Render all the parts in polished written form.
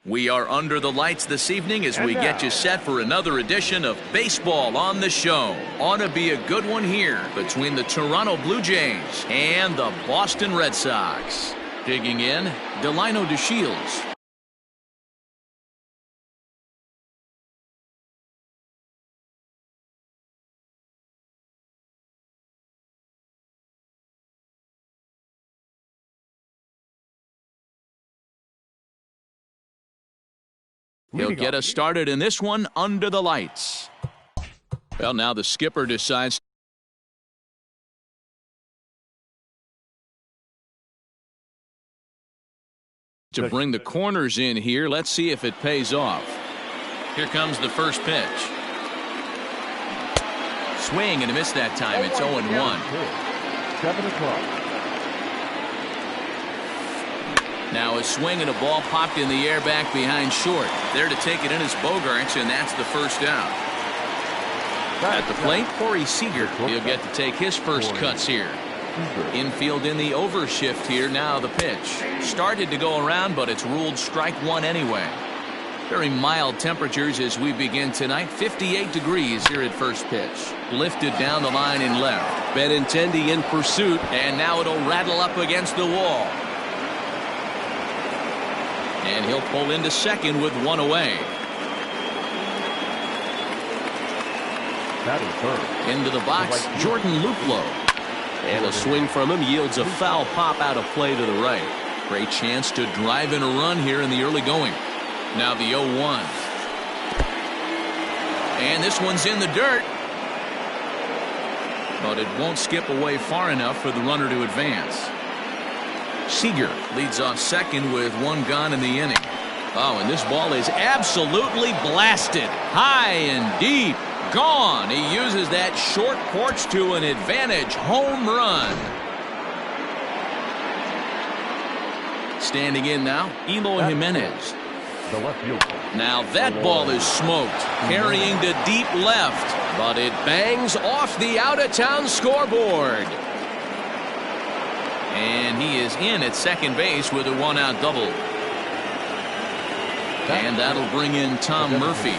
We are under the lights this evening as we get you set for another edition of Baseball on the Show. Ought to be a good one here between the Toronto Blue Jays and the Boston Red Sox. Digging in, Delino DeShields. He'll get us started in this one under the lights. Well, now the skipper decides to bring the corners in here. Let's see if it pays off. Here comes the first pitch. Swing and a miss that time. It's 0-1. 7 o'clock. Now a swing and a ball popped in the air back behind short. There to take it in is Bogarts, and that's the first out. At the plate, Corey Seager. He'll get to take his first cuts here. Infield in the overshift here. Now the pitch. Started to go around, but it's ruled strike one anyway. Very mild temperatures as we begin tonight. 58 degrees here at first pitch. Lifted down the line in left. Benintendi in pursuit, and now it'll rattle up against the wall. And he'll pull into second with one away. That is third. Into the box, Jordan Luplow. And a swing from him yields a foul pop out of play to the right. Great chance to drive in a run here in the early going. Now the 0-1. And this one's in the dirt. But it won't skip away far enough for the runner to advance. Seager leads off second with one gone in the inning. Oh, and this ball is absolutely blasted. High and deep. Gone. He uses that short porch to an advantage home run. Standing in now, Eloy Jimenez. The left field. Now that ball is smoked. Carrying to deep left. But it bangs off the out-of-town scoreboard. And he is in at second base with a one-out double. And that'll bring in Tom Murphy.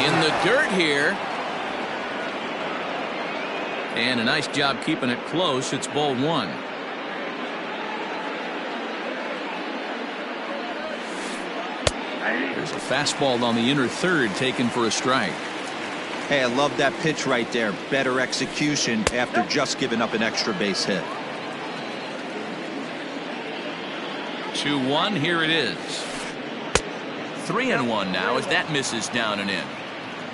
In the dirt here. And a nice job keeping it close. It's ball one. There's a fastball on the inner third taken for a strike. Hey, I love that pitch right there. Better execution after just giving up an extra base hit. 2-1. Here it is. 3-1 now as that misses down and in.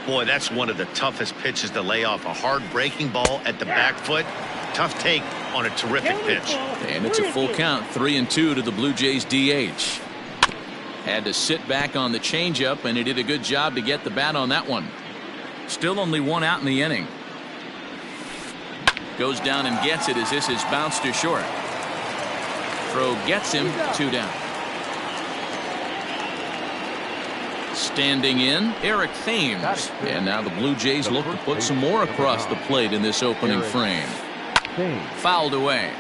Boy, that's one of the toughest pitches to lay off. A hard breaking ball at the back foot. Tough take on a terrific pitch. And it's a full count. 3-2 to the Blue Jays DH. Had to sit back on the changeup, and he did a good job to get the bat on that one. Still only one out in the inning. Goes down and gets it as this is bounced to short. Throw gets him. 2 down. Standing in, Eric Thames. And now the Blue Jays look to put some more across the plate in this opening frame. Fouled away.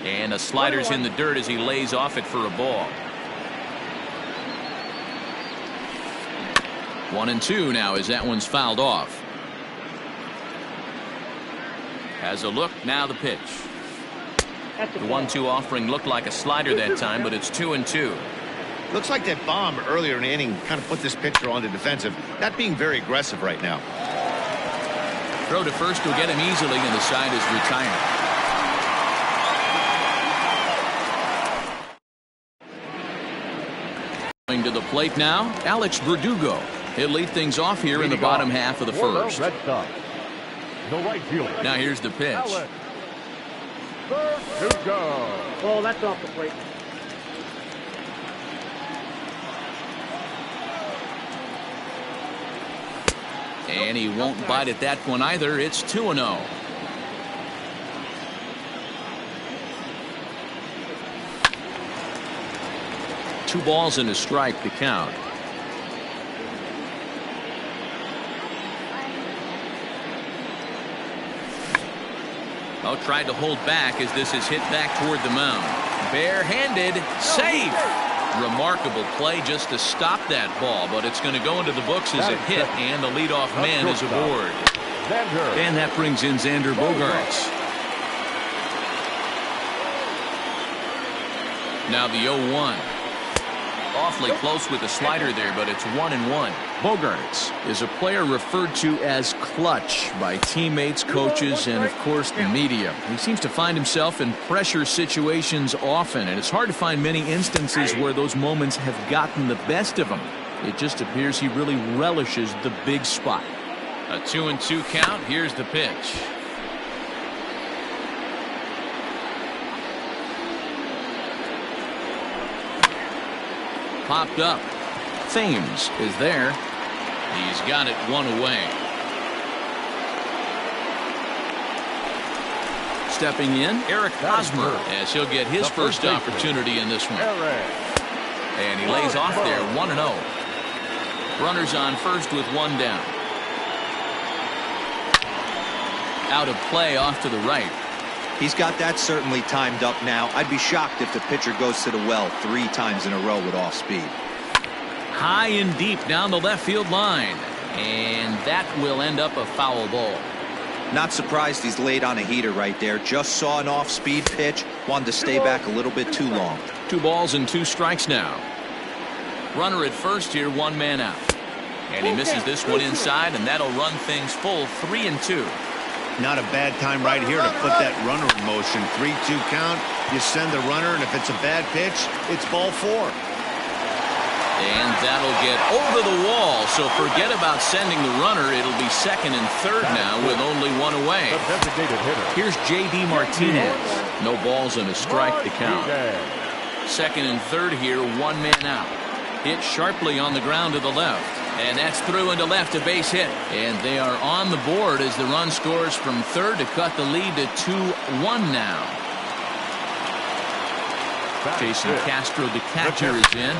And a slider's in the dirt as he lays off it for a ball. 1-2 now as that one's fouled off. Has a look. Now the pitch. The 1-2 offering looked like a slider that time, but it's 2-2. Looks like that bomb earlier in the inning kind of put this pitcher on the defensive. Not being very aggressive right now. Throw to first will get him easily, and the side is retired. Going to the plate now, Alex Verdugo. He'll lead things off here in the bottom half of the first. Red Sox. The right fielder. Now here's the pitch. Alex Verdugo. Oh, that's off the plate. And he won't bite at that one either. It's 2-0. Two balls and a strike to count. Oh, tried to hold back as this is hit back toward the mound. Barehanded, safe. Remarkable play just to stop that ball, but it's going to go into the books as a hit, and the leadoff man is aboard. And that brings in Xander Bogaerts. Now the 0-1. Awfully close with the slider there, but it's 1-1. Bogaerts is a player referred to as clutch by teammates, coaches, and of course the media. He seems to find himself in pressure situations often, and it's hard to find many instances where those moments have gotten the best of him. It just appears he really relishes the big spot. A 2-2 count. Here's the pitch. Popped up. Thames is there. He's got it one away. Stepping in, Eric Hosmer, as he'll get his first opportunity in this one. And he lays off there, 1-0. Runners on first with one down. Out of play off to the right. He's got that certainly timed up now. I'd be shocked if the pitcher goes to the well 3 times in a row with off speed. High and deep down the left field line. And that will end up a foul ball. Not surprised he's laid on a heater right there. Just saw an off-speed pitch. Wanted to stay back a little bit too long. 2 balls and 2 strikes now. Runner at first here, 1 man out. And he misses this one inside, and that'll run things full 3-2. Not a bad time right here to put that runner in motion. 3-2 count. You send the runner, and if it's a bad pitch, it's ball 4. And that'll get over the wall. So forget about sending the runner. It'll be second and third now with only 1 away. Here's J.D. Martinez. No balls and a strike to count. Second and third here, 1 man out. Hit sharply on the ground to the left. And that's through into left, a base hit. And they are on the board as the run scores from third to cut the lead to 2-1 now. Jason Castro, the catcher, is in.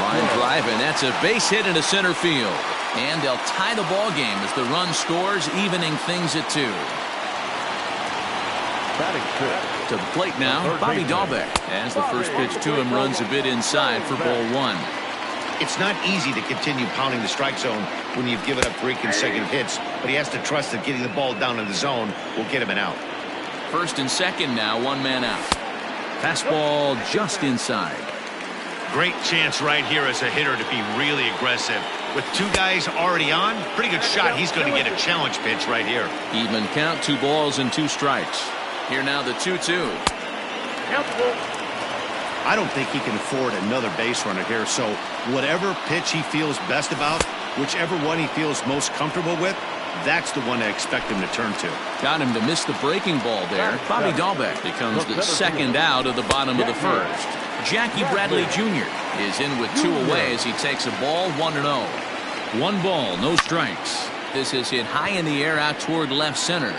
Line drive, and that's a base hit into center field. And they'll tie the ball game as the run scores, evening things at 2. To the plate now, Bobby Dahlbeck. As the first pitch to him runs a bit inside for ball 1. It's not easy to continue pounding the strike zone when you've given up 3 consecutive hits, but he has to trust that getting the ball down in the zone will get him an out. First and second now, 1 man out. Fastball just inside. Great chance right here as a hitter to be really aggressive. With 2 guys already on, pretty good shot. He's going to get a challenge pitch right here. Even count, 2 balls and 2 strikes. Here now the 2-2. I don't think he can afford another base runner here, so whatever pitch he feels best about, whichever one he feels most comfortable with, that's the one I expect him to turn to. Got him to miss the breaking ball there. Bobby Dahlbeck becomes the second out of the bottom of the first. Jackie Bradley Jr. is in with 2 away as he takes a ball, 1-0. 1 ball, no strikes. This is hit high in the air out toward left center.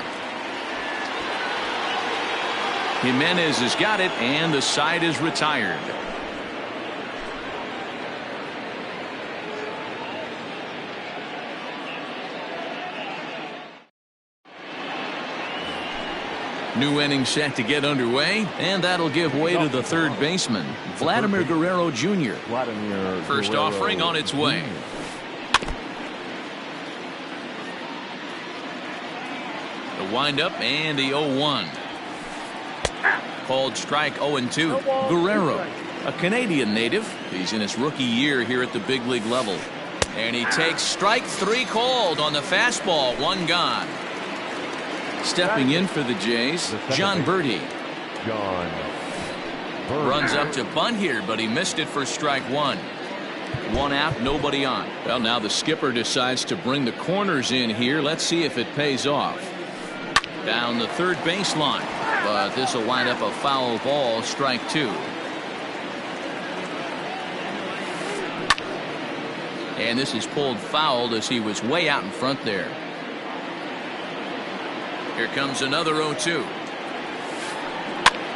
Jimenez has got it, and the side is retired. New inning set to get underway, and that'll give way to the third baseman, Vladimir Guerrero Jr. First offering on its way. The windup and the 0-1. Called strike 0-2. Guerrero, a Canadian native. He's in his rookie year here at the big league level. And he takes strike 3 called on the fastball. 1 gone. Stepping in for the Jays, John Birdie. Runs up to bunt here, but he missed it for strike 1. 1 out, nobody on. Well, now the skipper decides to bring the corners in here. Let's see if it pays off. Down the third baseline, but this will wind up a foul ball, strike 2. And this is pulled foul as he was way out in front there. Here comes another 0-2.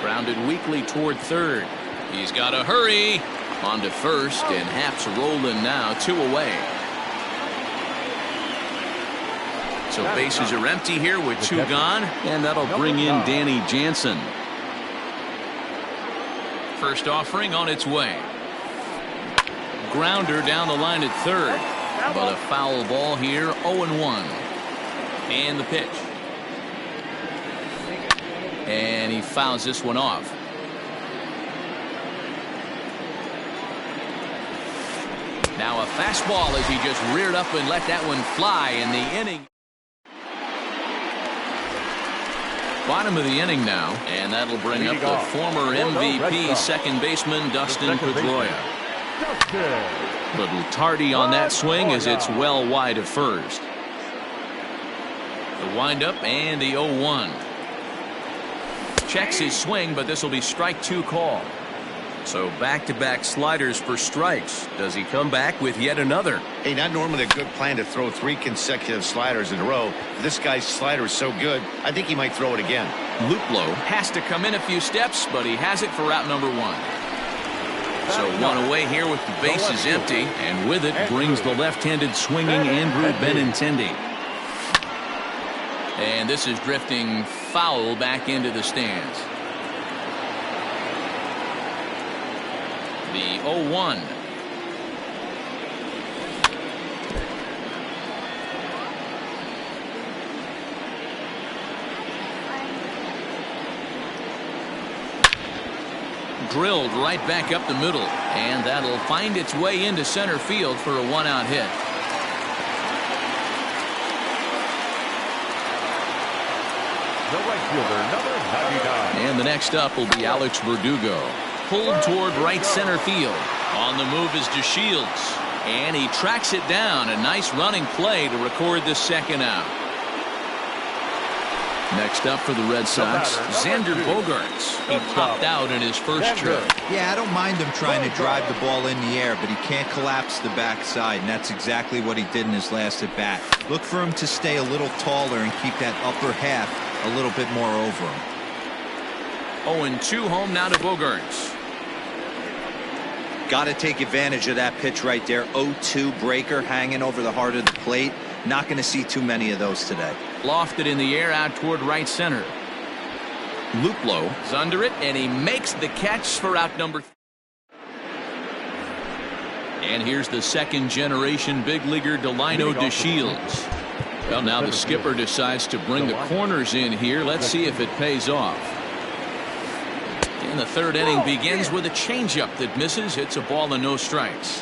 Grounded weakly toward third. He's got to hurry. On to first, and Happ's rolling now, 2 away. So bases are empty here with 2 gone, and that'll bring in Danny Jansen. First offering on its way. Grounder down the line at third, but a foul ball here, 0-1. And the pitch. And he fouls this one off. Now a fastball as he just reared up and let that one fly in the inning. Bottom of the inning now, and that'll bring up the former MVP second baseman Dustin Pedroia. Little tardy on that swing as it's well wide of first. The windup and the 0-1. Checks his swing, but this will be strike 2 call. So back-to-back sliders for strikes. Does he come back with yet another? Hey, not normally a good plan to throw 3 consecutive sliders in a row. This guy's slider is so good, I think he might throw it again. Luplow has to come in a few steps, but he has it for route number 1. So 1 away here with the bases empty, and with it brings the left-handed swinging Andrew Benintendi. And this is drifting foul back into the stands. The 0-1. Drilled right back up the middle, and that'll find its way into center field for a 1-out hit. The right fielder, number 99. And the next up will be Alex Verdugo. Pulled toward right center field. On the move is DeShields, and he tracks it down. A nice running play to record the second out. Next up for the Red Sox, Xander Bogaerts. He popped out in his first trip. Yeah, I don't mind him trying to drive the ball in the air, but he can't collapse the backside, and that's exactly what he did in his last at bat. Look for him to stay a little taller and keep that upper half a little bit more over him. 0-2 home now to Bogaerts. Got to take advantage of that pitch right there. 0-2 breaker hanging over the heart of the plate. Not going to see too many of those today. Lofted in the air out toward right center. Luplow is under it, and he makes the catch for out number 3. And here's the second generation big leaguer Delino DeShields. Well, now the skipper decides to bring the corners in here. Let's see if it pays off. And the third inning begins with a changeup that misses. It's a ball and no strikes.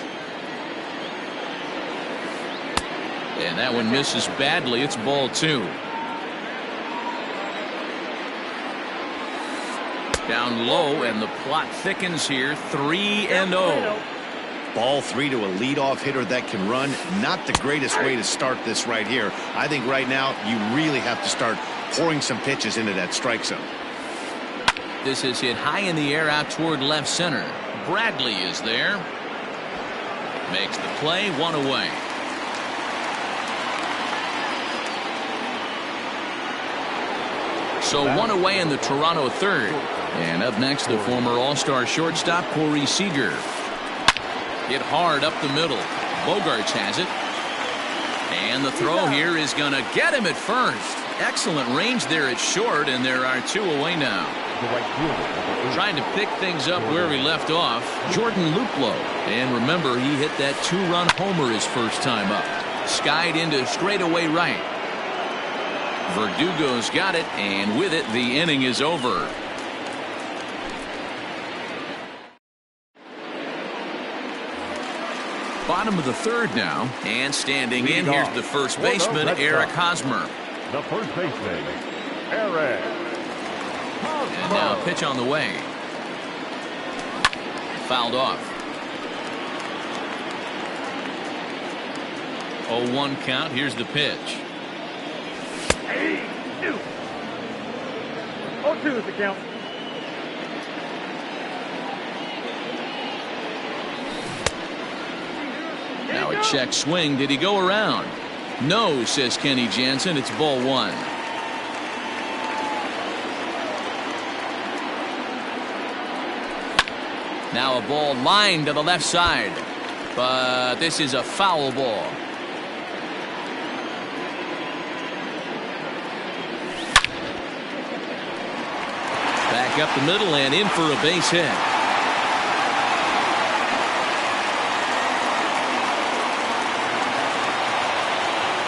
And that one misses badly. It's ball 2. Down low, and the plot thickens here. 3-0. Ball 3 to a leadoff hitter that can run. Not the greatest way to start this right here. I think right now you really have to start pouring some pitches into that strike zone. This is hit high in the air out toward left center. Bradley is there. Makes the play, 1 away. So 1 away in the Toronto third. And up next, the former All-Star shortstop Corey Seager. Hit hard up the middle. Bogaerts has it. And the throw here is going to get him at first. Excellent range there at short, and there are 2 away now. Trying to pick things up where we left off, Jordan Luplow. And remember, he hit that 2-run homer his first time up. Skied into straightaway right. Verdugo's got it, and with it, the inning is over. Bottom of the third now, and standing in, here's the first baseman, Eric Hosmer. The first baseman, Eric. And now a pitch on the way. Fouled off. 0-1 count. Here's the pitch. 0-2 is the count. Now a check swing. Did he go around? No, says Kenny Jansen. It's ball 1. Now a ball lined to the left side, but this is a foul ball. Back up the middle and in for a base hit.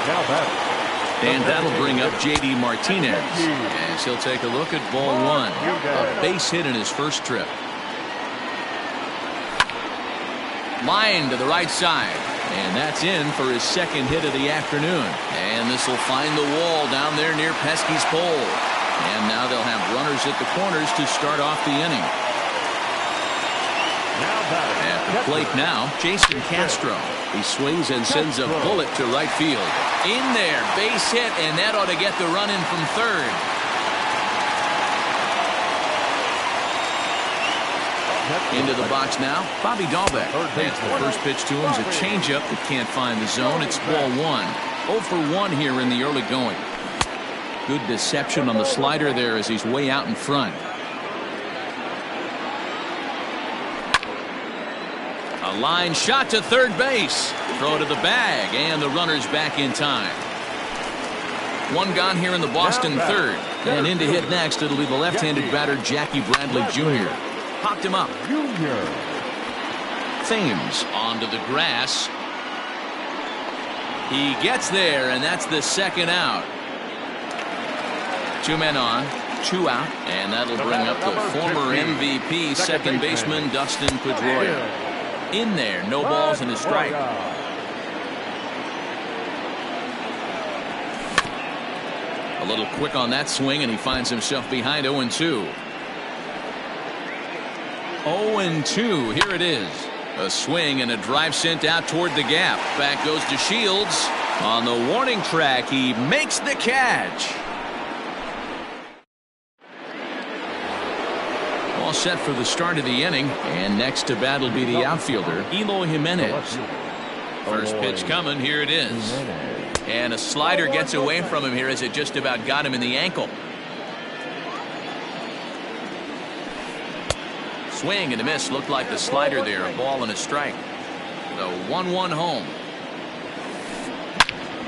Now batting. And that'll bring up J.D. Martinez as he'll take a look at ball one. A base hit in his first trip. Line to the right side. And that's in for his second hit of the afternoon. And this will find the wall down there near Pesky's pole. And now they'll have runners at the corners to start off the inning. At the plate now, Jason Castro. He swings and sends a bullet to right field. In there, base hit, and that ought to get the run in from third. Into the box now, Bobby Dahlbeck. That's the first pitch to him is a changeup that can't find the zone. It's ball one. 0 for 1 here in the early going. Good deception on the slider there as he's way out in front. A line shot to third base. Throw to the bag, and the runner's back in time. One gone here in the Boston third. And in to hit next, it'll be the left-handed batter, Jackie Bradley Jr. Popped him up. Thames onto the grass. He gets there, and that's the second out. 2 men on, 2 out, and that'll bring up the former MVP second baseman, Dustin Pedroia. In there, no balls and a strike. A little quick on that swing, and he finds himself behind 0-2. 0-2, here it is. A swing and a drive sent out toward the gap. Back goes to Shields. On the warning track, he makes the catch. All set for the start of the inning, and next to bat will be the outfielder, Eloy Jimenez. First pitch coming, here it is. And a slider gets away from him here as it just about got him in the ankle. Swing and a miss. Looked like the slider there. A ball and a strike. The 1-1 home.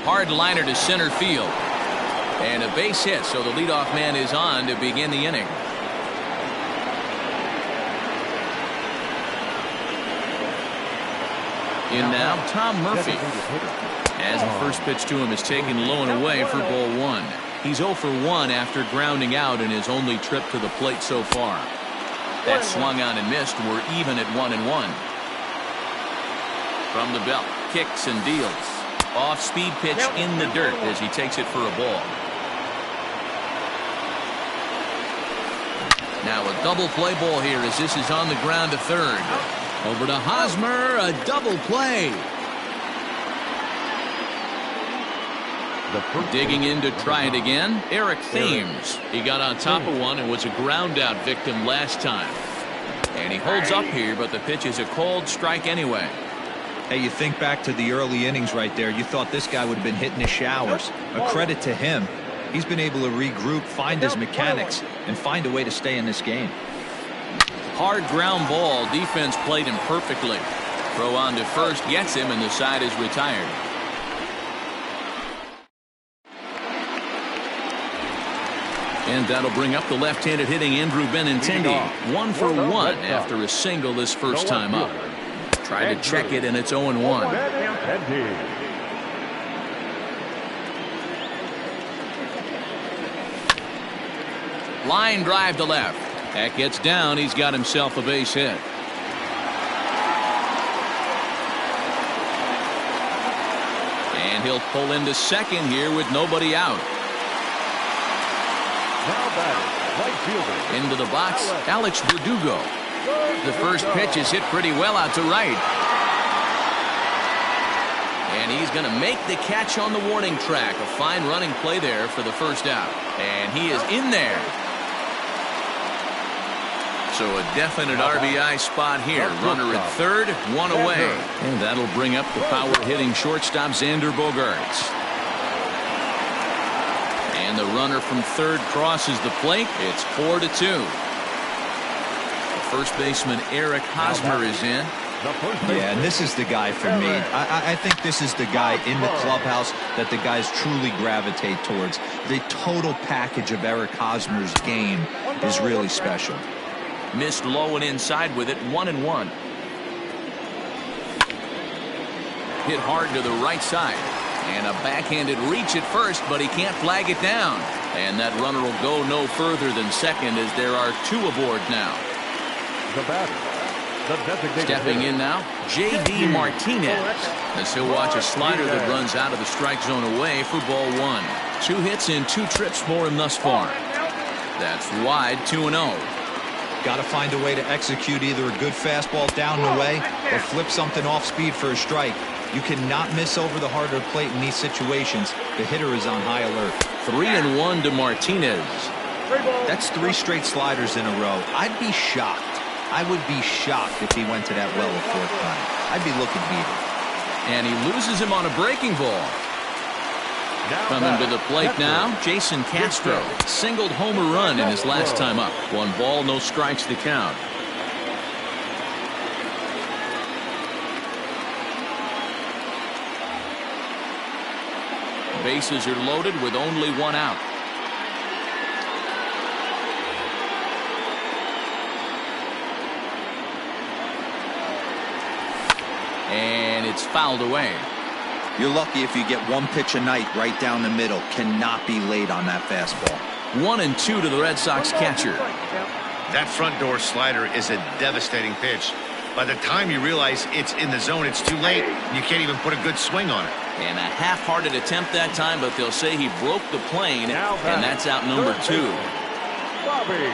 Hard liner to center field. And a base hit, so the leadoff man is on to begin the inning. In now, Tom Murphy. As the first pitch to him is taken low and away for ball one. He's 0 for 1 after grounding out in his only trip to the plate so far. That swung on and missed. We're even at 1-1. From the belt, kicks and deals. Off-speed pitch in the dirt as he takes it for a ball. Now a double play ball here as this is on the ground to third. Over to Hosmer, a double play. Digging in to try it again, Eric Thames. He got on top of one and was a ground out victim last time. And he holds up here, but the pitch is a cold strike anyway. Hey, you think back to the early innings right there. You thought this guy would have been hitting his showers. A credit to him. He's been able to regroup, find his mechanics, and find a way to stay in this game. Hard ground ball. Defense played him perfectly. Throw on to first, gets him, and the side is retired. And that'll bring up the left-handed hitting Andrew Benintendi. 1 for 1 after a single this first time up. Tried to check it, and it's 0-1. Line drive to left. That gets down. He's got himself a base hit. And he'll pull into second here with nobody out. Into the box, Alex Verdugo. The first pitch is hit pretty well out to right. And he's going to make the catch on the warning track. A fine running play there for the first out. And he is in there. So a definite RBI spot here. Runner at third, 1 away. And that'll bring up the power-hitting shortstop Xander Bogaerts. And the runner from third crosses the plate. It's 4-2. First baseman Eric Hosmer is in. Yeah, and this is the guy for me. I think this is the guy in the clubhouse that the guys truly gravitate towards. The total package of Eric Hosmer's game is really special. Missed low and inside with it, 1-1. Hit hard to the right side. And a backhanded reach at first, but he can't flag it down. And that runner will go no further than second as there are 2 aboard now. The batter, the designated Stepping in now, J.D. Martinez. As he'll watch a slider that runs out of the strike zone away for ball 1. 2 hits in 2 trips for him thus far. That's wide, 2-0. Got to find a way to execute either a good fastball down and away or flip something off speed for a strike. You cannot miss over the heart of the plate in these situations. The hitter is on high alert. 3-1 to Martinez. That's 3 straight sliders in a row. I'd be shocked. I would be shocked if he went to that well a 4th time. I'd be looking heated. And he loses him on a breaking ball. Coming to the plate now, Jason Castro. Singled homer run in his last time up. 1 ball, no strikes to count. Bases are loaded with only 1 out. And it's fouled away. You're lucky if you get 1 pitch a night right down the middle. Cannot be late on that fastball. 1-2 to the Red Sox catcher. That front door slider is a devastating pitch. By the time you realize it's in the zone, it's too late. You can't even put a good swing on it. And a half-hearted attempt that time, but they'll say he broke the plane, and that's out number 2.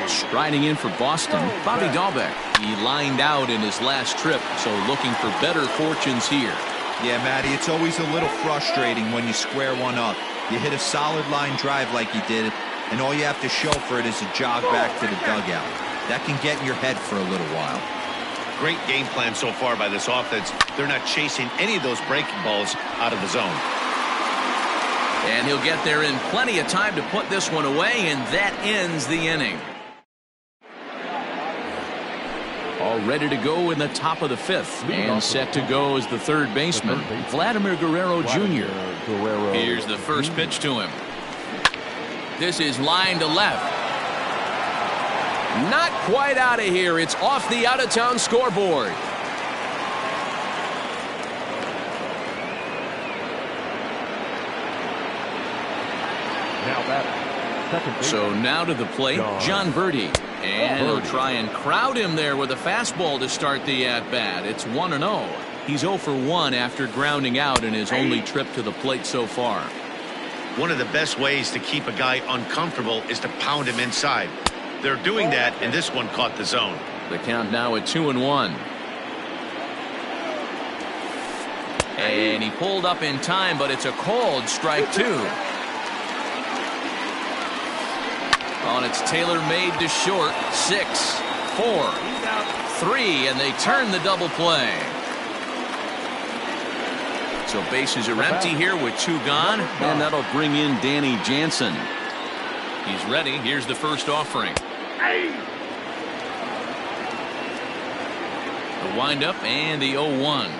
Striding in for Boston, Bobby Dahlbeck. He lined out in his last trip, so looking for better fortunes here. Yeah, Matty, it's always a little frustrating when you square one up. You hit a solid line drive like you did, and all you have to show for it is a jog back to the dugout. That can get in your head for a little while. Great game plan so far by this offense. They're not chasing any of those breaking balls out of the zone. And he'll get there in plenty of time to put this one away, and that ends the inning. All ready to go in the top of the 5th. And set to go is the 3rd baseman, Vladimir Guerrero Jr. Here's the first pitch to him. This is line to left. Not quite out of here. It's off the out-of-town scoreboard. Now batting, second base. So now to the plate, John Verdi. And he'll try and crowd him there with a fastball to start the at-bat. It's 1-0. He's 0 for 1 after grounding out in his only trip to the plate so far. One of the best ways to keep a guy uncomfortable is to pound him inside. They're doing that, and this one caught the zone. The count now at 2-1. And he pulled up in time, but it's a called strike 2. On its tailor-made to short. 6, 4, 3, and they turn the double play. So bases are empty here with 2 gone, and that'll bring in Danny Jansen. He's ready. Here's the first offering. The windup and the 0-1.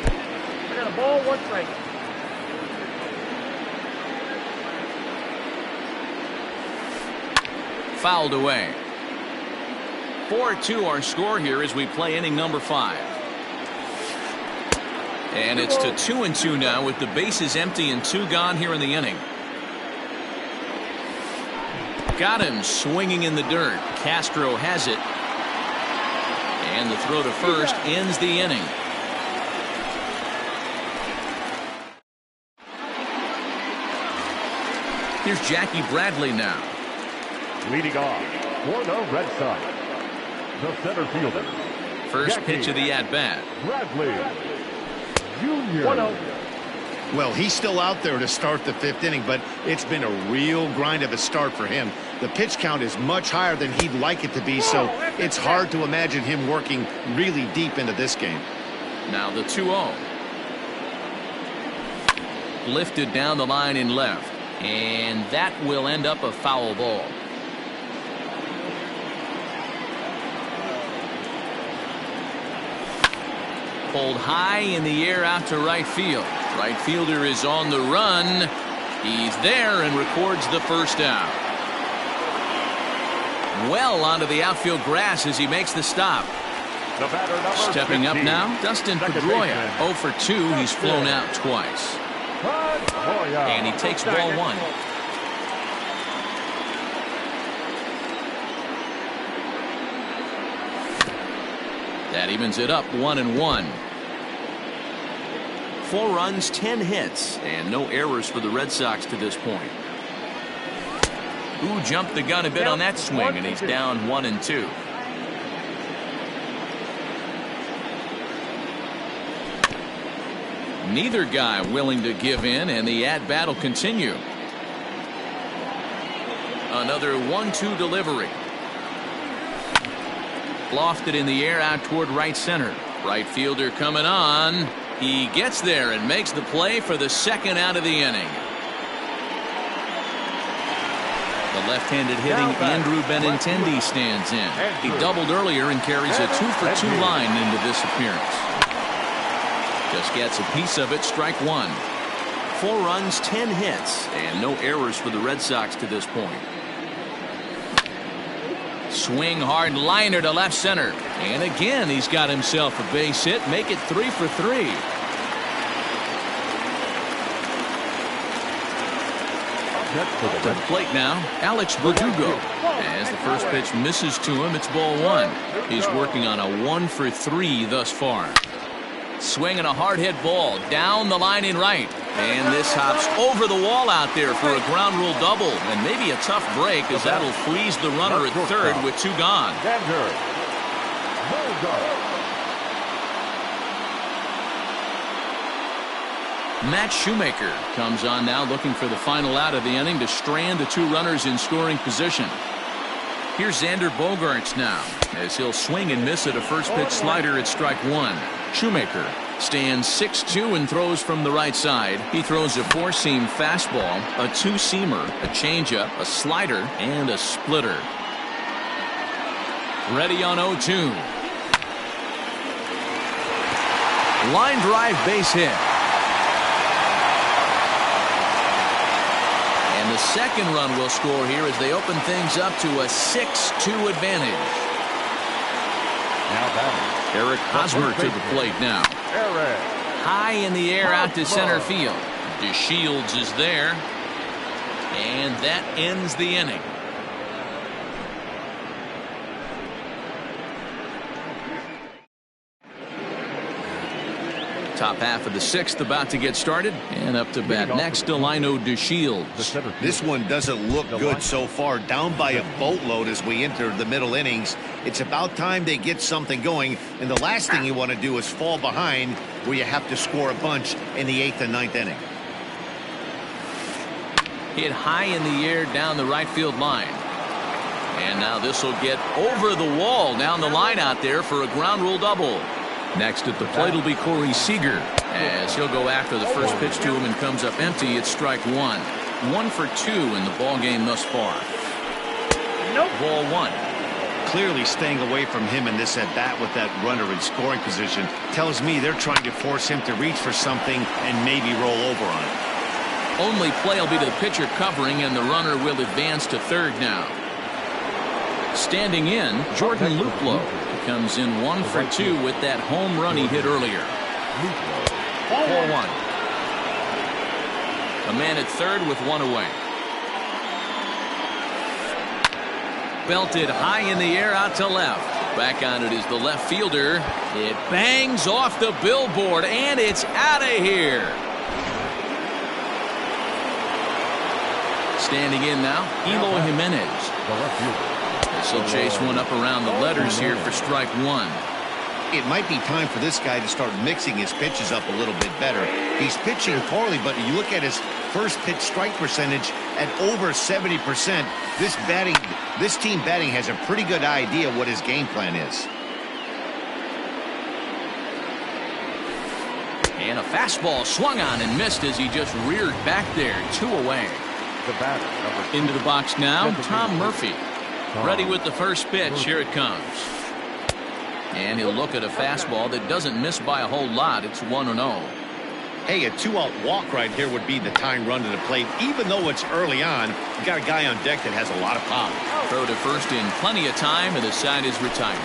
I got a ball, 1 strike. Fouled away. 4-2 our score here as we play inning number 5. And it's to 2-2 now with the bases empty and 2 gone here in the inning. Got him swinging in the dirt. Castro has it. And the throw to first ends the inning. Here's Jackie Bradley now. Leading off for the Red Sox, the center fielder. First pitch of the at-bat. Bradley Jr. 1-0. Well, he's still out there to start the 5th inning, but it's been a real grind of a start for him. The pitch count is much higher than he'd like it to be, so it's hard to imagine him working really deep into this game. Now the 2-0. Lifted down the line in left. And that will end up a foul ball. Pulled high in the air out to right field. Right fielder is on the run. He's there and records the first out. well onto the outfield grass as he makes the stop. The batter, number Stepping up 15. now, Dustin Second Pedroia. baseman. 0 for 2. He's flown out twice. And he takes ball one. That evens it up 1-1. 4 runs, 10 hits, and no errors for the Red Sox to this point. Ooh, jumped the gun a bit on that swing, and he's down 1-2. Neither guy willing to give in, and the at-bat will continue. Another 1-2 delivery. Lofted in the air out toward right center. Right fielder coming on. He gets there and makes the play for the second out of the inning. The left-handed hitting Andrew Benintendi stands in. He doubled earlier and carries a 2 for 2 line into this appearance. Just gets a piece of it, strike one. 4 runs, 10 hits, and no errors for the Red Sox to this point. Swing hard liner to left center. And again, he's got himself a base hit. Make it 3 for 3. To the plate now, Alex Verdugo. As the first pitch misses to him, it's ball one. He's working on a 1 for 3 thus far. Swinging a hard hit ball down the line in right. And this hops over the wall out there for a ground rule double. And maybe a tough break as that'll freeze the runner at third with 2 gone. Matt Shoemaker comes on now looking for the final out of the inning to strand the 2 runners in scoring position. Here's Xander Bogaerts now as he'll swing and miss at a first pitch slider at strike one. Shoemaker stands 6'2" and throws from the right side. He throws a 4-seam fastball, a 2-seamer, a changeup, a slider, and a splitter. Ready on 0-2. Line drive base hit. And the second run will score here as they open things up to a 6-2 advantage. Now batting, Eric Hosmer to the plate now. High in the air out to center field. DeShields is there. And that ends the inning. Top half of the 6th about to get started. And up to bat next, Delino DeShields. This one doesn't look good so far. Down by a boatload as we enter the middle innings. It's about time they get something going. And the last thing you want to do is fall behind where you have to score a bunch in the 8th and 9th inning. Hit high in the air down the right field line. And now this will get over the wall down the line out there for a ground rule double. Next at the plate will be Corey Seager as he'll go after the first pitch to him and comes up empty at strike one. 1 for 2 in the ball game thus far. Ball one. Clearly staying away from him in this at bat with that runner in scoring position tells me they're trying to force him to reach for something and maybe roll over on it. Only play will be to the pitcher covering, and the runner will advance to third now. Standing in, Jordan Luplow comes in 1 for 2 with that home run he hit earlier. 4-1. A man at third with 1 away. Belted high in the air out to left. Back on it is the left fielder. It bangs off the billboard and it's out of here. Standing in now, Eloy Jimenez. This will chase one up around the letters here for strike one. It might be time for this guy to start mixing his pitches up a little bit better. He's pitching poorly, but you look at his first pitch strike percentage at over 70%. This team batting has a pretty good idea what his game plan is. And a fastball swung on and missed as he just reared back there. 2 away. The batter, into the box now, Tom Murphy. Ready with the first pitch. Here it comes. And he'll look at a fastball that doesn't miss by a whole lot. It's 1-0. Hey, a 2-out walk right here would be the tying run to the plate. Even though it's early on, you got a guy on deck that has a lot of power. Throw to first in plenty of time, and the side is retired.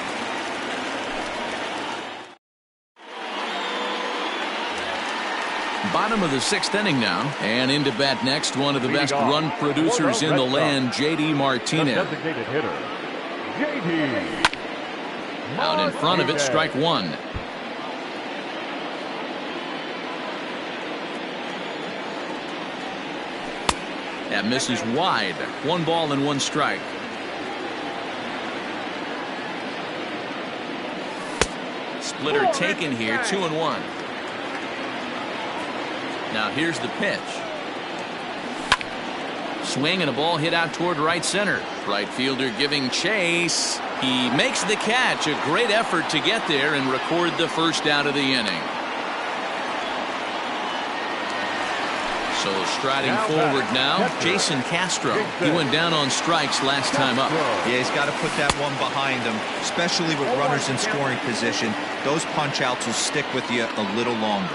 Bottom of the 6th inning now, and into bat next, one of the best run producers in the land, J.D. Martinez. Designated hitter, J.D. Out in front of it, strike one. That misses wide. 1 ball and 1 strike. Splitter taken here, 2-1. Now here's the pitch. Swing and a ball hit out toward right center. Right fielder giving chase. He makes the catch. A great effort to get there and record the first out of the inning. So striding forward now, Jason Castro. He went down on strikes last time up. Yeah, he's got to put that one behind him, especially with runners in scoring position. Those punch outs will stick with you a little longer.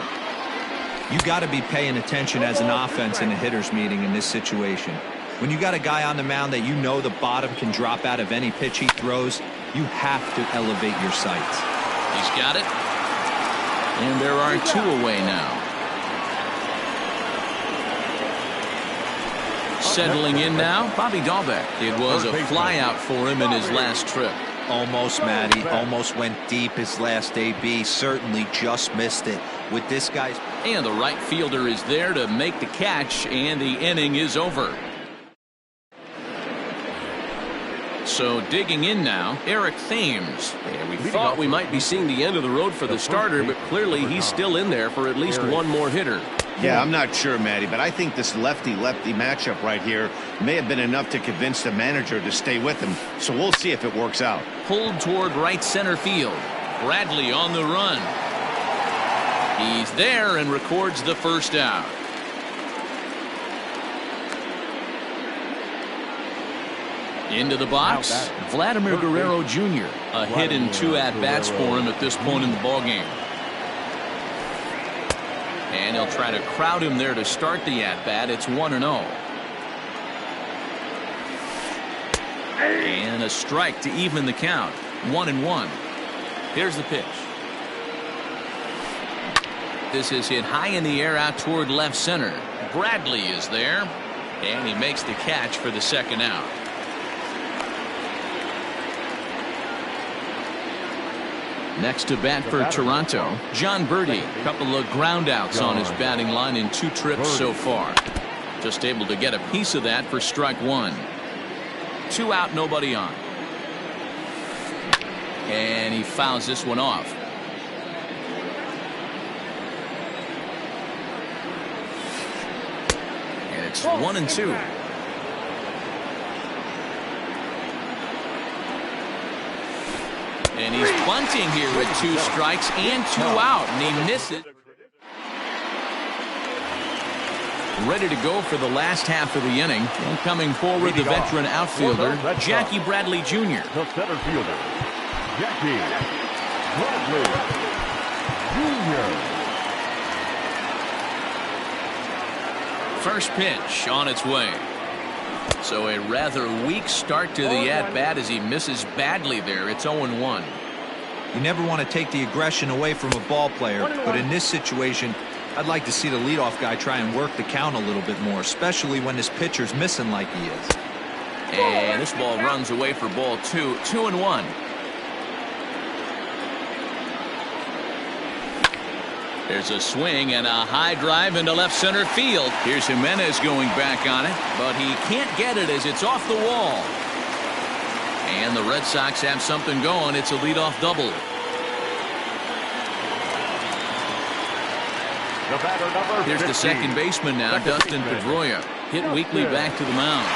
You got to be paying attention as an offense in a hitter's meeting in this situation. When you got a guy on the mound that you know the bottom can drop out of any pitch he throws, you have to elevate your sights. He's got it. And there are 2 away now. Settling in now, Bobby Dahlbeck. It was a flyout for him in his last trip. Almost, Matty. Almost went deep his last AB. Certainly just missed it. With this guy's... And the right fielder is there to make the catch, and the inning is over. So digging in now, Eric Thames. Yeah, we thought we might be seeing the end of the road for the starter, but clearly he's still in there for at least one more hitter. Yeah, I'm not sure, Matty, but I think this lefty-lefty matchup right here may have been enough to convince the manager to stay with him. So we'll see if it works out. Pulled toward right center field. Bradley on the run. He's there and records the first out. Into the box, Vladimir Guerrero Jr. A hit and 2 at-bats for him at this point in the ballgame. And he'll try to crowd him there to start the at-bat. It's 1-0. And a strike to even the count. 1-1. Here's the pitch. This is hit high in the air out toward left center. Bradley is there, and he makes the catch for the second out. Next to bat for Toronto, John Birdie. A couple of ground outs on his batting line in 2 trips so far. Just able to get a piece of that for strike 1. 2 out, nobody on. And he fouls this one off. And it's 1-2. And he's bunting here with 2 strikes and 2 out, and he misses. Ready to go for the last half of the inning. And coming forward, the veteran outfielder, Jackie Bradley Jr. The center fielder, Jackie Bradley Jr. First pitch on its way. So a rather weak start to the at-bat as he misses badly there. It's 0-1. You never want to take the aggression away from a ball player, but in this situation, I'd like to see the leadoff guy try and work the count a little bit more, especially when this pitcher's missing like he is. And this ball runs away for ball 2. 2-1. There's a swing and a high drive into left center field. Here's Jimenez going back on it, but he can't get it as it's off the wall. And the Red Sox have something going. It's a leadoff double. Here's the second baseman now, Dustin Pedroia. Hit weakly back to the mound.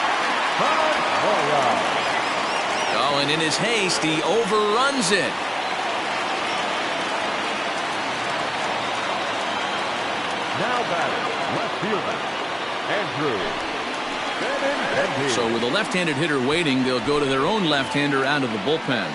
Oh, and in his haste, he overruns it. Now batting, left fielder, Andrew. So with a left-handed hitter waiting, they'll go to their own left-hander out of the bullpen.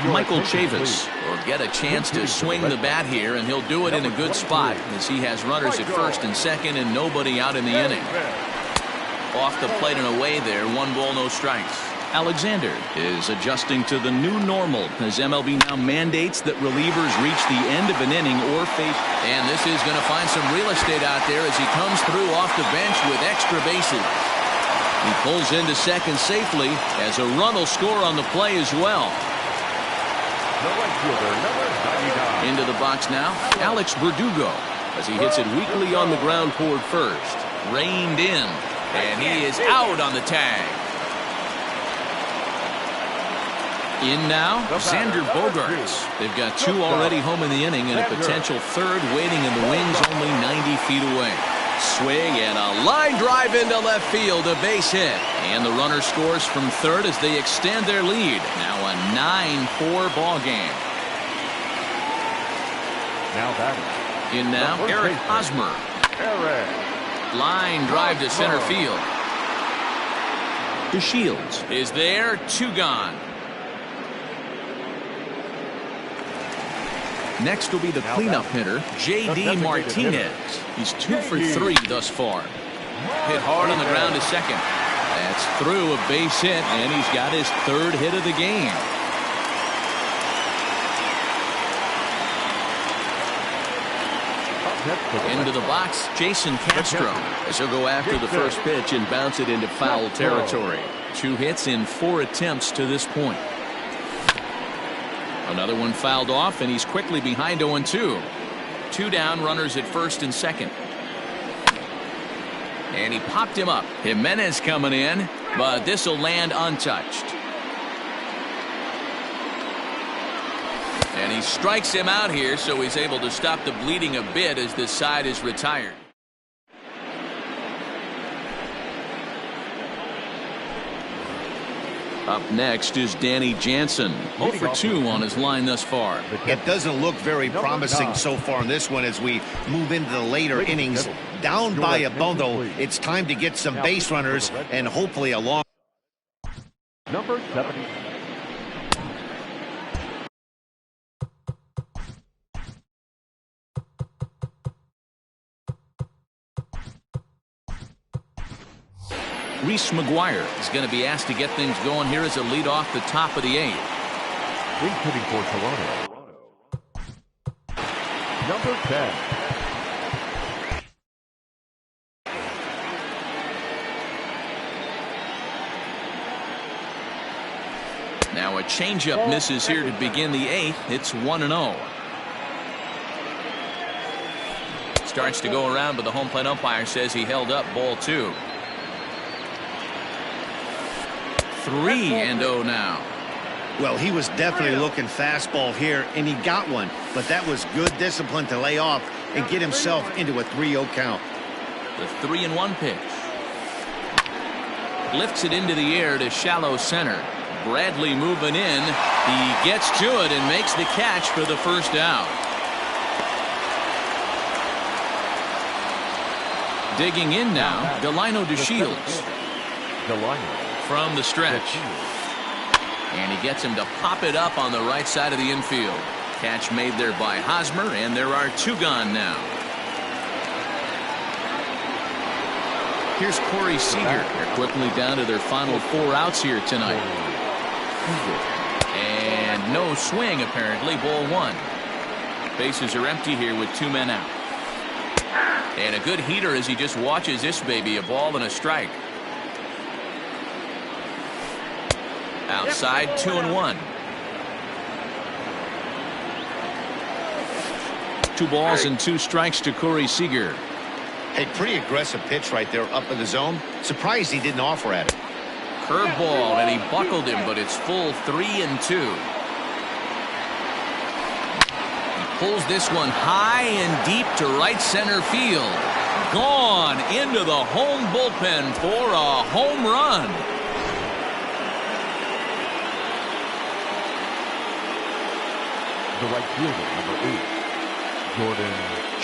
Michael Chavis will get a chance to swing the bat here, and he'll do it in a good spot as he has runners at first and second and nobody out in the inning. Off the plate and away there, 1 ball, no strikes. Alexander is adjusting to the new normal as MLB now mandates that relievers reach the end of an inning or face. And this is going to find some real estate out there as he comes through off the bench with extra bases. He pulls into second safely as a run will score on the play as well. Into the box now, Alex Verdugo as he hits it weakly on the ground toward first. Reined in, and he is out on the tag. In now, Xander Bogaerts. They've got 2 already home in the inning and a potential 3rd waiting in the wings only 90 feet away. Swing and a line drive into left field, a base hit. And the runner scores from 3rd as they extend their lead. Now a 9-4 ball game. Now batting. In now, Eric Hosmer. Line drive to center field. DeShields is there, 2 gone. Next will be the cleanup hitter, J.D. Martinez. He's 2 for 3 thus far. Hit hard on the ground to second. That's through a base hit, and he's got his 3rd hit of the game. Into the box, Jason Castro, as he'll go after the first pitch and bounce it into foul territory. 2 hits in 4 attempts to this point. Another one fouled off, and he's quickly behind 0-2. 2 down, runners at first and second. And he popped him up. Jimenez coming in, but this will land untouched. And he strikes him out here, so he's able to stop the bleeding a bit as this side is retired. Up next is Danny Jansen. 0 for 2 on his line thus far. It doesn't look very promising so far in this one as we move into the later innings. Down by a bundle, it's time to get some base runners and hopefully a long. Number 70. Reese McGuire is going to be asked to get things going here as a lead off the top of the 8th. Hitting for Toronto. Number 10. Now a changeup misses here to begin the 8th. It's 1-0. Starts to go around, but the home plate umpire says he held up ball 2. 3-0 now. Well, he was definitely looking fastball here, and he got one. But that was good discipline to lay off and get himself into a 3-0 count. The 3-1 pitch. Lifts it into the air to shallow center. Bradley moving in. He gets to it and makes the catch for the first out. Digging in now, Delino DeShields. From the stretch. And he gets him to pop it up on the right side of the infield. Catch made there by Hosmer, and there are 2 gone now. Here's Corey Seager. They're quickly down to their final 4 outs here tonight. And no swing, apparently. Ball 1. Bases are empty here with 2 men out. And a good heater as he just watches this baby. A ball and a strike. Outside, 2-1. 2 balls and 2 strikes to Corey Seager. A pretty aggressive pitch right there up in the zone. Surprised he didn't offer at it. Curveball, and he buckled him, but it's full 3-2. He pulls this one high and deep to right center field. Gone into the home bullpen for a home run. The right fielder, number 8, Jordan.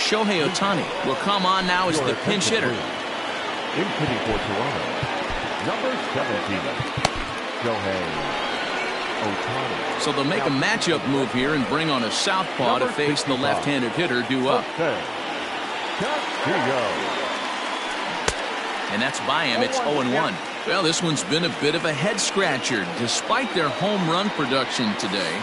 Shohei Ohtani will come on now as the pinch hitter. Hitting for Toronto, number 17, Shohei. So they'll make a matchup move here and bring on a southpaw to face the left-handed hitter due up. And that's by him. It's 0-1. Well, this one's been a bit of a head-scratcher despite their home run production today.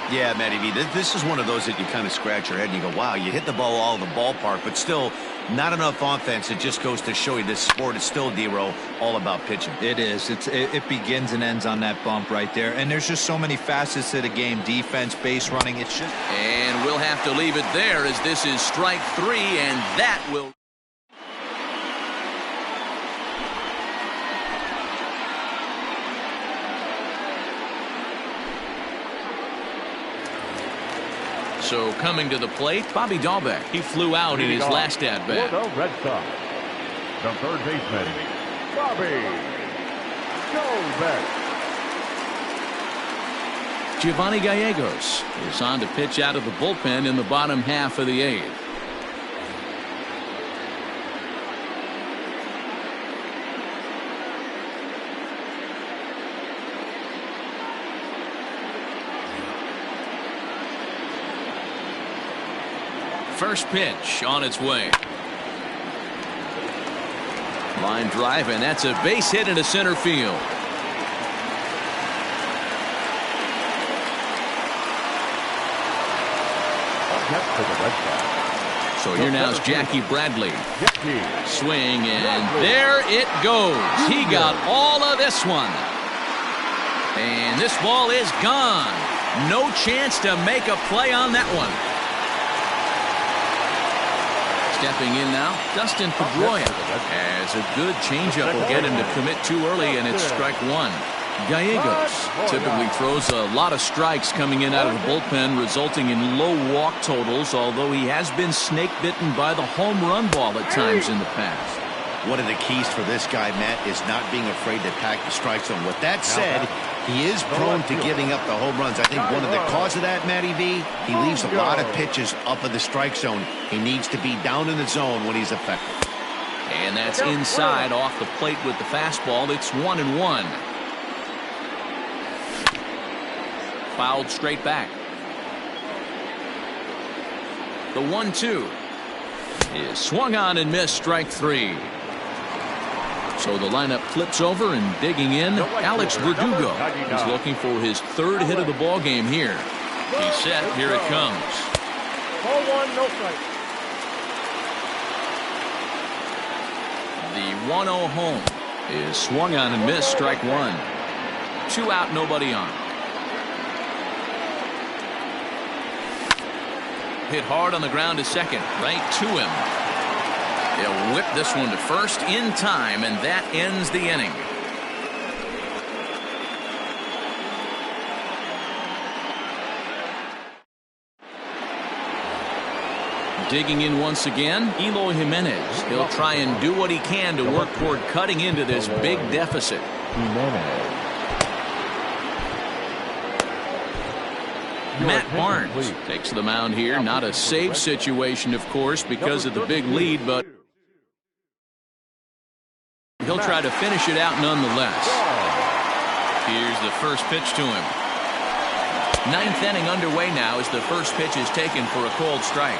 Yeah, Matty V, this is one of those that you kind of scratch your head and you go, wow, you hit the ball all in the ballpark, but still not enough offense. It just goes to show you this sport is still, D-Row, all about pitching. It is. It begins and ends on that bump right there. And there's just so many facets to the game. Defense, base running. It's just... And we'll have to leave it there as this is strike 3, and that will... So coming to the plate, Bobby Dahlbeck. He flew out in his last at-bat. For the Red Sox, the third baseman, Bobby Dahlbeck. Giovanni Gallegos is on to pitch out of the bullpen in the bottom half of the 8th. First pitch on its way. Line drive, and that's a base hit into center field. Up next for the Red Sox. So here now is Jackie Bradley. Swing, and there it goes. He got all of this one. And this ball is gone. No chance to make a play on that one. Stepping in now, Dustin Pedroia has a good changeup. Will get him to commit too early, and it's strike 1. Gallegos typically throws a lot of strikes coming in out of the bullpen, resulting in low walk totals, although he has been snake bitten by the home run ball at times in the past. One of the keys for this guy, Matt, is not being afraid to attack the strike zone. With that said, he is prone to giving up the home runs. I think one of the causes of that, Matty V, he leaves a lot of pitches up in the strike zone. He needs to be down in the zone when he's effective. And that's inside off the plate with the fastball. It's 1-1. Fouled straight back. The 1-2 is swung on and missed, strike 3. So the lineup flips over, and digging in, Alex Verdugo is looking for his 3rd hit of the ball game here. He's set. Here it comes. Ball 1, no strike. The 1-0 home is swung on and missed, strike 1. 2 out, nobody on. Hit hard on the ground to second, right to him. They'll whip this one to first in time, and that ends the inning. Digging in once again, Eloy Jimenez. He'll try and do what he can to work toward cutting into this big deficit. Matt Barnes takes the mound here. Not a save situation, of course, because of the big lead, but he'll try to finish it out nonetheless. Here's the first pitch to him. 9th inning underway now as the first pitch is taken for a called strike.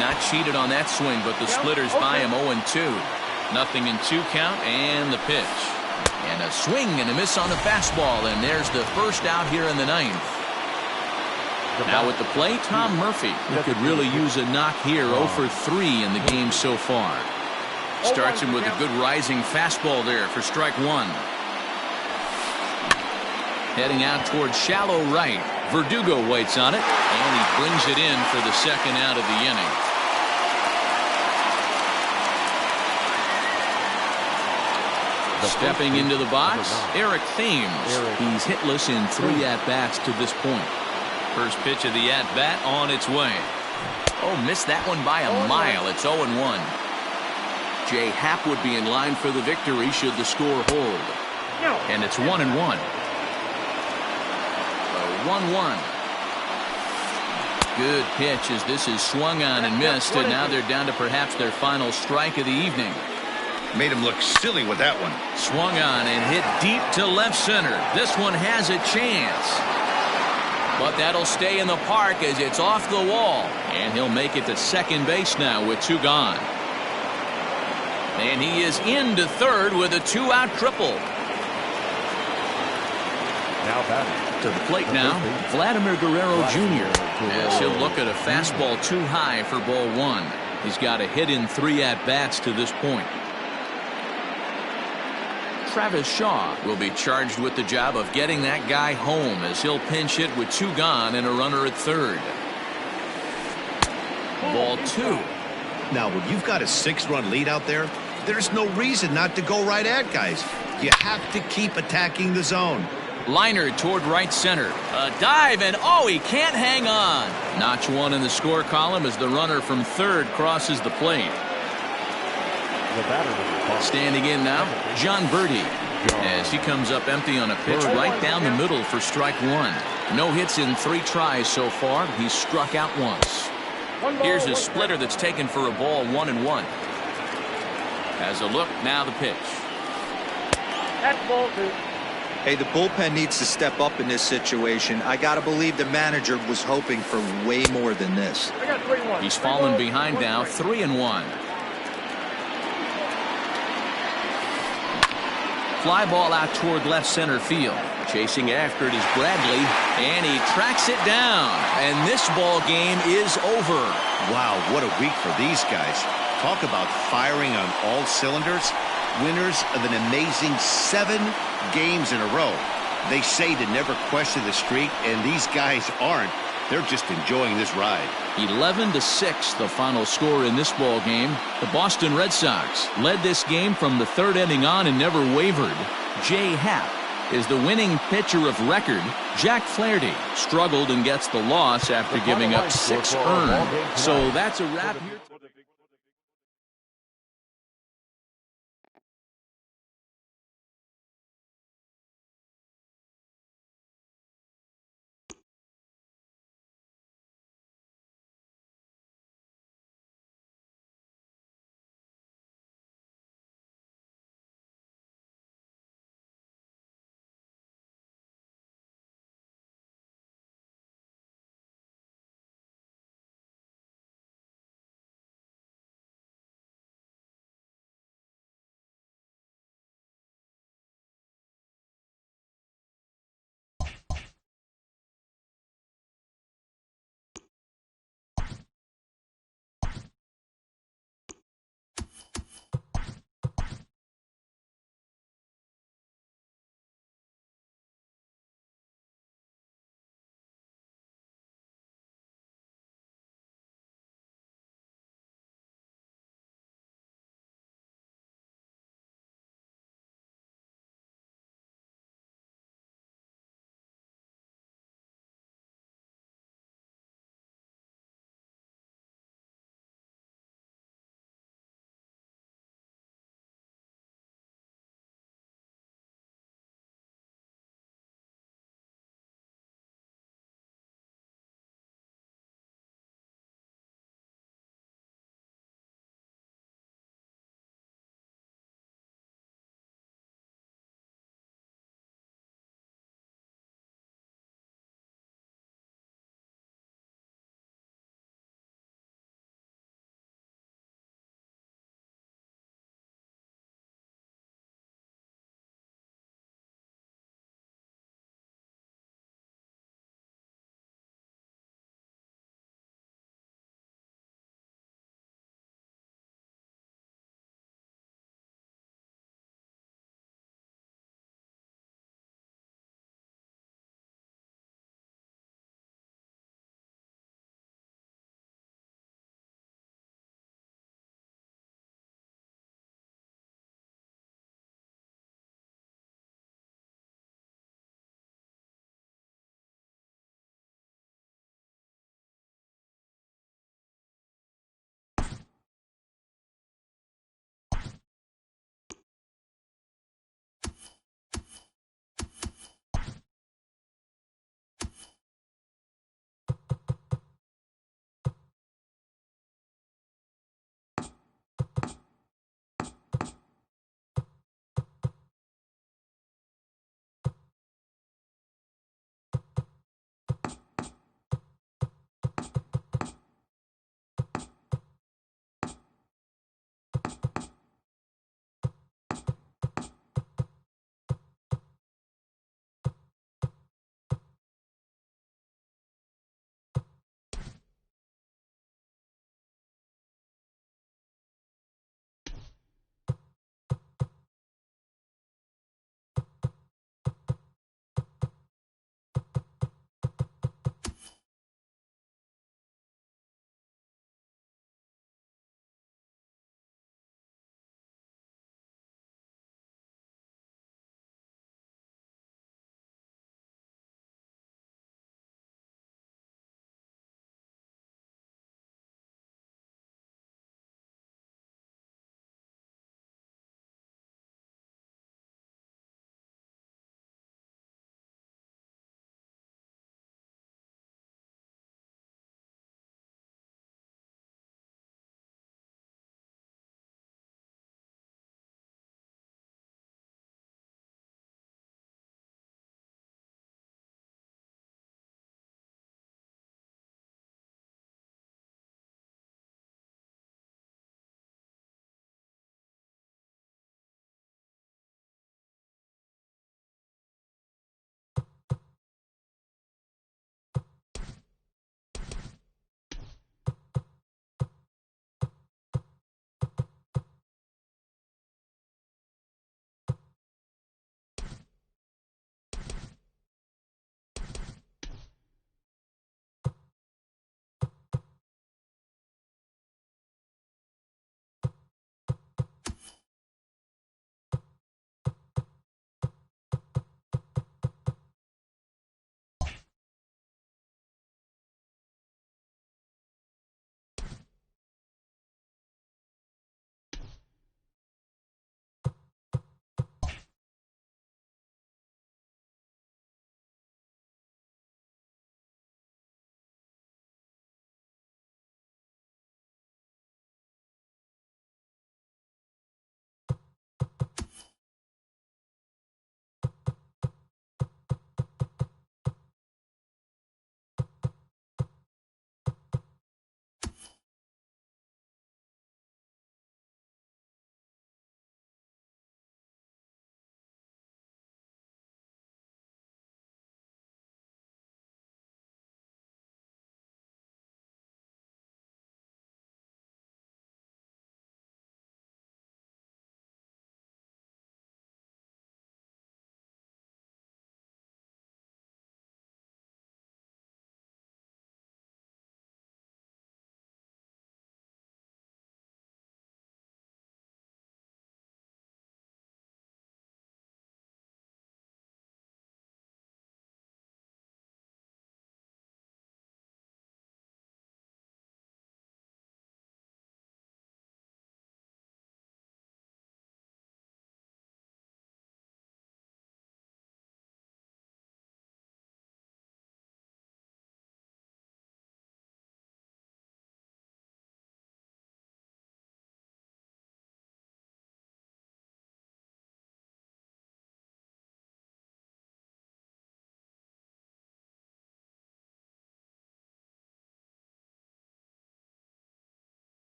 Not cheated on that swing, but the splitter's by him 0-2. 0-2 count, and the pitch. And a swing and a miss on the fastball, and there's the first out here in the 9th. Now at the plate, Tom Murphy, who could really use a knock here. 0 for 3 in the game so far. Starts him with a good rising fastball there for strike 1. Heading out towards shallow right. Verdugo waits on it, and he brings it in for the second out of the inning. Stepping into the box, Eric Thames. He's hitless in 3 at-bats to this point. First pitch of the at-bat on its way. Oh, missed that one by a mile. It's 0-1. Jay Happ would be in line for the victory should the score hold. And it's 1-1. 1-1. Good pitch as this is swung on and missed, and now they're down to perhaps their final strike of the evening. Made him look silly with that one. Swung on and hit deep to left center. This one has a chance. But that'll stay in the park as it's off the wall. And he'll make it to second base now with 2 gone. And he is into third with a 2-out triple. Now batting. To the plate now, Vladimir Guerrero Jr. as he'll look at a fastball too high for ball 1. He's got a hit in 3 at-bats to this point. Travis Shaw will be charged with the job of getting that guy home as he'll pinch hit with 2 gone and a runner at third. Ball 2. Now, when you've got a 6-run lead out there, there's no reason not to go right at guys. You have to keep attacking the zone. Liner toward right center. A dive, and oh, he can't hang on. Notch 1 in the score column as the runner from third crosses the plate. Standing in now, John Birdie, as he comes up empty on a pitch right down the middle for strike 1. No hits in 3 tries so far. He's struck out once. Here's a splitter that's taken for a ball, 1-1. As a look, now the pitch. That's ball 2. Hey, the bullpen needs to step up in this situation. I got to believe the manager was hoping for way more than this. I got 3-1. He's fallen behind now, 3-1. Fly ball out toward left center field. Chasing after it is Bradley, and he tracks it down. And this ball game is over. Wow, what a week for these guys. Talk about firing on all cylinders. Winners of an amazing 7 games in a row. They say to never question the streak, and these guys aren't. They're just enjoying this ride. 11-6 the final score in this ball game. The Boston Red Sox led this game from the 3rd inning on and never wavered. Jay Happ is the winning pitcher of record. Jack Flaherty struggled and gets the loss after giving up 6 earned. So that's a wrap here.